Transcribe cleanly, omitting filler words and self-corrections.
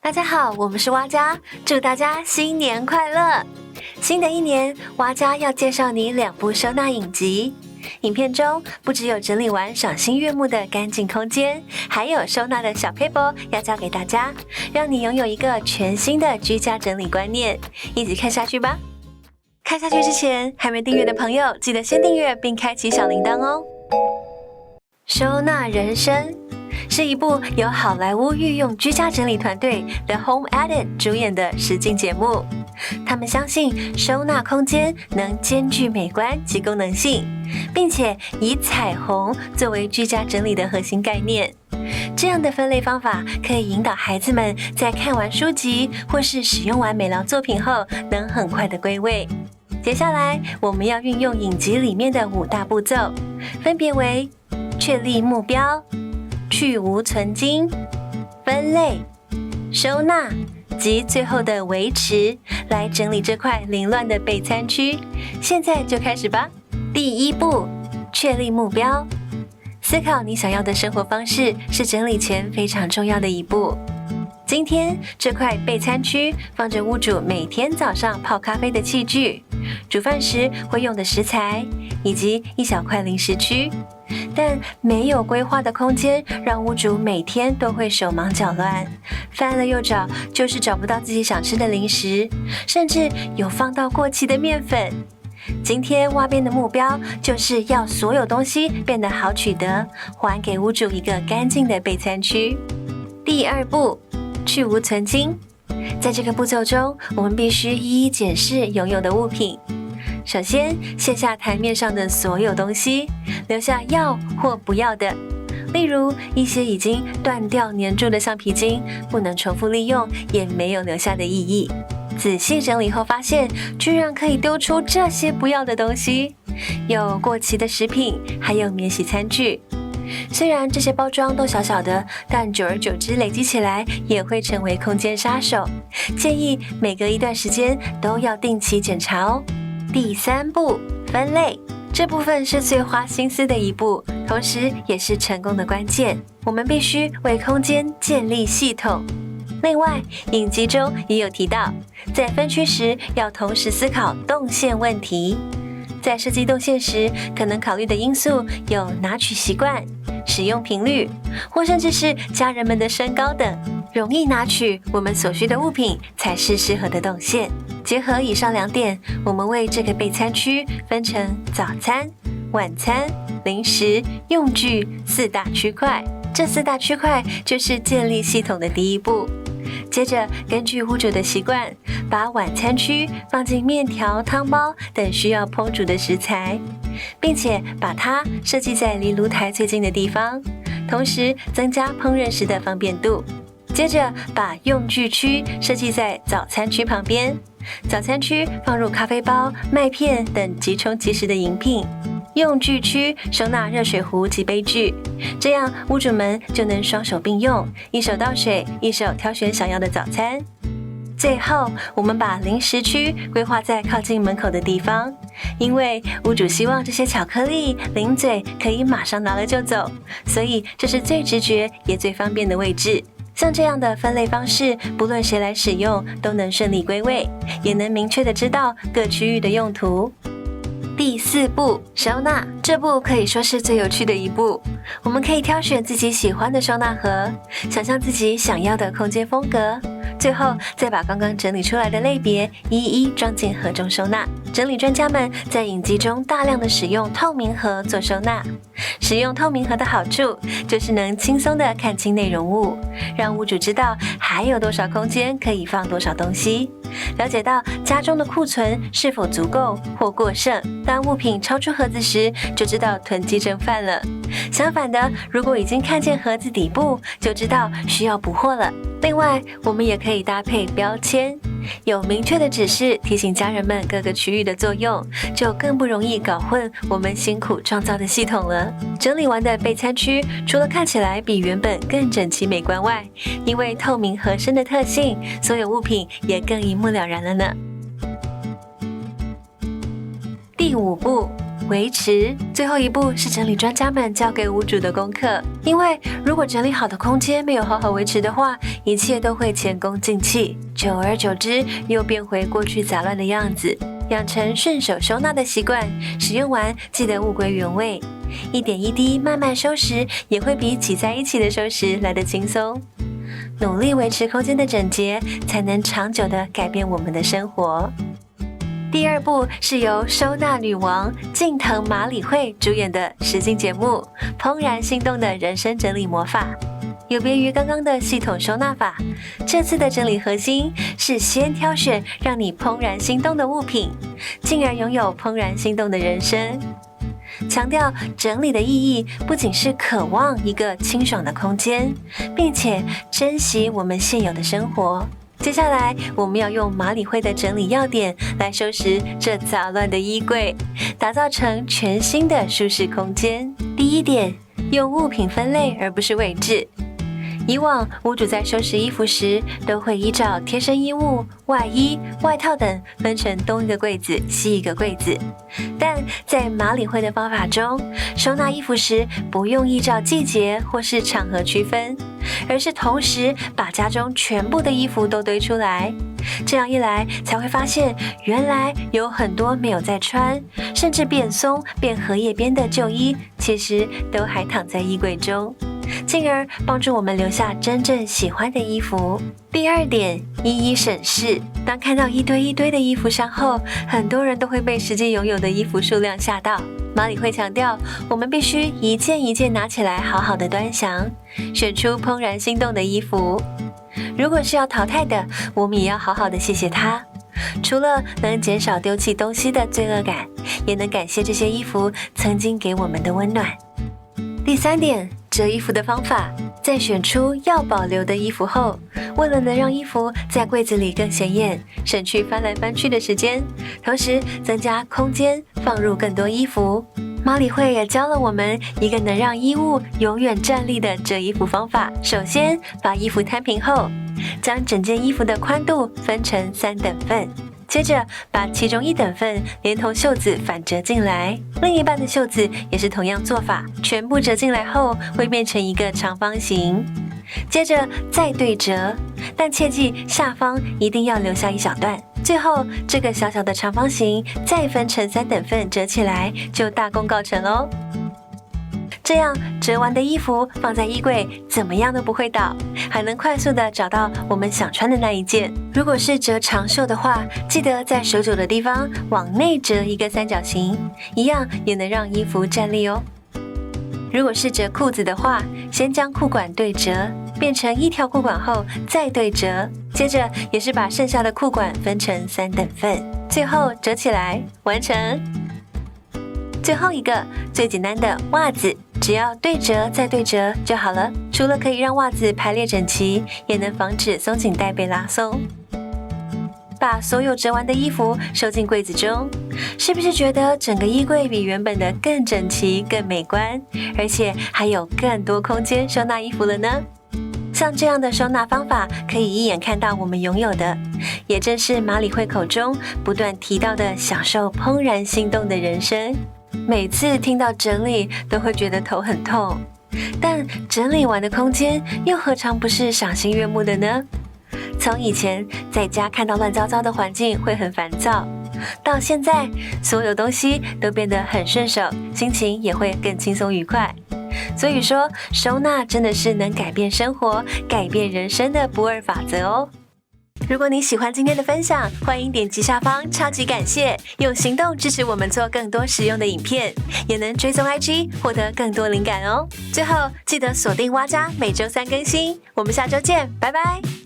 大家好，我们是蛙家，祝大家新年快乐！新的一年，蛙家要介绍你2部收纳影集。影片中不只有整理完赏心悦目的干净空间，还有收纳的小撇步要教给大家，让你拥有一个全新的居家整理观念。一起看下去吧！看下去之前，还没订阅的朋友，记得先订阅并开启小铃铛哦。收纳人生是一部由好莱坞御用居家整理团队 The Home Edit 主演的实境节目。他们相信收纳空间能兼具美观及功能性，并且以彩虹作为居家整理的核心概念。这样的分类方法可以引导孩子们在看完书籍或是使用完美良作品后，能很快的归位。接下来我们要运用影集里面的5大步骤，分别为确立目标、去无存菁、分类、收纳及最后的维持，来整理这块凌乱的备餐区。现在就开始吧。第1步，确立目标。思考你想要的生活方式是整理前非常重要的一步。今天这块备餐区放着屋主每天早上泡咖啡的器具、煮饭时会用的食材，以及一小块零食区。但没有规划的空间，让屋主每天都会手忙脚乱，翻了又找，就是找不到自己想吃的零食，甚至有放到过期的面粉。今天蛙边的目标就是要所有东西变得好取得，还给屋主一个干净的备餐区。第2步，去无存菁。在这个步骤中，我们必须一一检视拥有的物品。首先，卸下台面上的所有东西，留下要或不要的。例如，一些已经断掉粘住的橡皮筋，不能重复利用，也没有留下的意义。仔细整理后发现，居然可以丢出这些不要的东西，有过期的食品，还有免洗餐具。虽然这些包装都小小的，但久而久之累积起来也会成为空间杀手。建议每隔一段时间都要定期检查哦。第3步，分类。这部分是最花心思的一步，同时也是成功的关键。我们必须为空间建立系统。另外，影集中也有提到，在分区时要同时思考动线问题。在设计动线时，可能考虑的因素有拿取习惯、使用频率，或甚至是家人们的身高等。容易拿取我们所需的物品才是适合的动线。结合以上2点，我们为这个备餐区分成早餐、晚餐、零食、用具4大区块。这4大区块就是建立系统的第1步。接着，根据屋主的习惯，把晚餐区放进面条、汤包等需要烹煮的食材，并且把它设计在离炉台最近的地方，同时增加烹饪时的方便度。接着，把用具区设计在早餐区旁边，早餐区放入咖啡包、麦片等即冲即食的饮品。用具区收纳热水壶及杯具，这样屋主们就能双手并用，一手倒水，一手挑选想要的早餐。最后，我们把零食区规划在靠近门口的地方，因为屋主希望这些巧克力、零嘴可以马上拿了就走，所以这是最直觉也最方便的位置。像这样的分类方式，不论谁来使用，都能顺利归位，也能明确的知道各区域的用途。第4步，收纳。这步可以说是最有趣的一步。我们可以挑选自己喜欢的收纳盒，想象自己想要的空间风格，最后再把刚刚整理出来的类别一一装进盒中收纳。整理专家们在影集中大量的使用透明盒做收纳。使用透明盒的好处就是能轻松的看清内容物，让屋主知道还有多少空间可以放多少东西，了解到家中的库存是否足够或过剩。当物品超出盒子时，就知道囤积症犯了。相反的，如果已经看见盒子底部，就知道需要补货了。另外，我们也可以搭配标签，有明确的指示提醒家人们各个区域的作用，就更不容易搞混我们辛苦创造的系统了。整理完的备餐区，除了看起来比原本更整齐美观外，因为透明合身的特性，所有物品也更一目了然了呢。第5步，维持。最后一步是整理专家们交给屋主的功课，因为如果整理好的空间没有好好维持的话，一切都会前功尽弃，久而久之又变回过去杂乱的样子。养成顺手收纳的习惯，使用完记得物归原位，一点一滴慢慢收拾，也会比挤在一起的收拾来得轻松。努力维持空间的整洁，才能长久地改变我们的生活。第二部是由收纳女王近藤麻里惠主演的实境节目《怦然心动的人生整理魔法》。有别于刚刚的系统收纳法，这次的整理核心是先挑选让你怦然心动的物品，进而拥有怦然心动的人生。强调整理的意义不仅是渴望一个清爽的空间，并且珍惜我们现有的生活。接下来我们要用麻里惠的整理要点来收拾这杂乱的衣柜，打造成全新的舒适空间。第一点，用物品分类而不是位置。以往屋主在收拾衣服时，都会依照贴身衣物、外衣、外套等分成东一个柜子、西一个柜子。但在麻里惠的方法中，收纳衣服时不用依照季节或是场合区分，而是同时把家中全部的衣服都堆出来。这样一来，才会发现原来有很多没有在穿，甚至变松、变荷叶边的旧衣，其实都还躺在衣柜中，进而帮助我们留下真正喜欢的衣服。第二点，一一审视。当看到一堆一堆的衣服箱后，很多人都会被实际拥有的衣服数量吓到。麻里惠强调，我们必须一件一件拿起来，好好的端详，选出怦然心动的衣服。如果是要淘汰的，我们也要好好的谢谢它。除了能减少丢弃东西的罪恶感，也能感谢这些衣服曾经给我们的温暖。第三点，折衣服的方法。在选出要保留的衣服后，为了能让衣服在柜子里更显眼，省去翻来翻去的时间，同时增加空间，放入更多衣服，麻里惠也教了我们一个能让衣物永远站立的折衣服方法。首先，把衣服摊平后，将整件衣服的宽度分成3等份，接着把其中1等份连同袖子反折进来，另一半的袖子也是同样做法，全部折进来后会变成一个长方形。接着再对折，但切记下方一定要留下一小段。最后这个小小的长方形再分成3等份折起来，就大功告成咯。这样折完的衣服放在衣柜，怎么样都不会倒，还能快速的找到我们想穿的那一件。如果是折长袖的话，记得在手肘的地方往内折一个三角形，一样也能让衣服站立哦。如果是折裤子的话，先将裤管对折，变成一条裤管后再对折，接着也是把剩下的裤管分成3等份，最后折起来完成。最后一个最简单的袜子，只要对折再对折就好了。除了可以让袜子排列整齐，也能防止松紧带被拉松。把所有折完的衣服收进柜子中，是不是觉得整个衣柜比原本的更整齐、更美观，而且还有更多空间收纳衣服了呢？像这样的收纳方法，可以一眼看到我们拥有的，也正是麻里惠口中不断提到的享受怦然心动的人生。每次听到整理，都会觉得头很痛，但整理完的空间又何尝不是赏心悦目的呢？从以前在家看到乱糟糟的环境会很烦躁，到现在所有东西都变得很顺手，心情也会更轻松愉快。所以说，收纳真的是能改变生活、改变人生的不二法则哦。如果你喜欢今天的分享，欢迎点击下方超级感谢，用行动支持我们做更多实用的影片，也能追踪 IG 获得更多灵感哦。最后记得锁定蛙家，每周3更新，我们下周见，拜拜。